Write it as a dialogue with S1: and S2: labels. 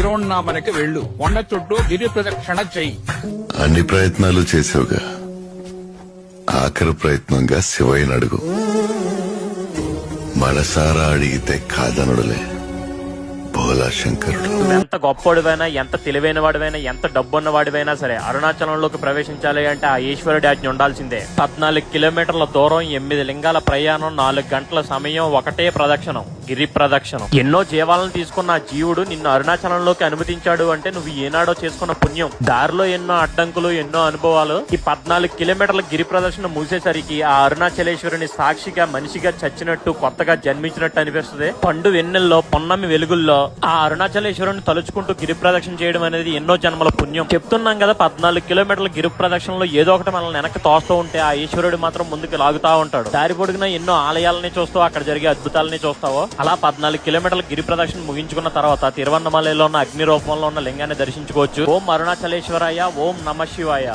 S1: తిరువన్నామలకి వెళ్ళు. కొండ చుట్టూ గిరి ప్రదక్షిణ చెయ్యి.
S2: అన్ని ప్రయత్నాలు చేసావుగా, ఆఖరి ప్రయత్నంగా శివయ్యని అడుగు. మనసారా అడిగితే కాదనడులే భోలా శంకరుడు.
S3: ఎంత గొప్పవాడివైనా, ఎంత తెలివైన వాడివైనా, ఎంత డబ్బున్న వాడివైనా సరే అరుణాచలంలోకి ప్రవేశించాలి అంటే ఆ ఈశ్వరుడి ఆజ్ఞ ఉండాల్సిందే. 14 కిలోమీటర్ల దూరం, 8 లింగాల ప్రయాణం, 4 గంటల సమయం, ఒకటే ప్రదక్షిణం, గిరి ప్రదక్షిణం. ఎన్నో జీవాలను తీసుకున్న ఆ జీవుడు నిన్ను అరుణాచలంలోకి అనుమతించాడు అంటే నువ్వు ఏనాడో చేసుకున్న పుణ్యం. దారిలో ఎన్నో అడ్డంకులు, ఎన్నో అనుభవాలు. ఈ 14 కిలోమీటర్ల గిరి ప్రదక్షిణ మూసేసరికి ఆ అరుణాచలేశ్వరుని సాక్షిగా, మనిషిగా చచ్చినట్టు, కొత్తగా జన్మించినట్టు అనిపిస్తుంది. పండు వెన్నెల్లో, పొన్నమి వెలుగుల్లో ఆ అరుణాచలేశ్వరుని తలుచుకుంటూ గిరి ప్రదక్షిణ చేయడం అనేది ఎన్నో జన్మల పుణ్యం. చెప్తున్నాం కదా, 14 కిలోమీటర్ల గిరి ప్రదక్షిణలో ఏదో ఒకటి మనల్ని వెనక్కి తోస్తూ ఉంటే ఆ ఈశ్వరుడు మాత్రం ముందుకు లాగుతా ఉంటాడు. దారి పొడుగునా ఎన్నో ఆలయాలని చూస్తావు, అక్కడ జరిగే అద్భుతాలని చూస్తావో. అలా 14 కిలోమీటర్ల గిరి ప్రదక్షిణ ముగించుకున్న తర్వాత తిరువన్నమలలో ఉన్న అగ్ని రూపంలో ఉన్న లింగాన్ని దర్శించుకోవచ్చు. ఓం అరుణాచలేశ్వరాయ, ఓం నమ శివాయ.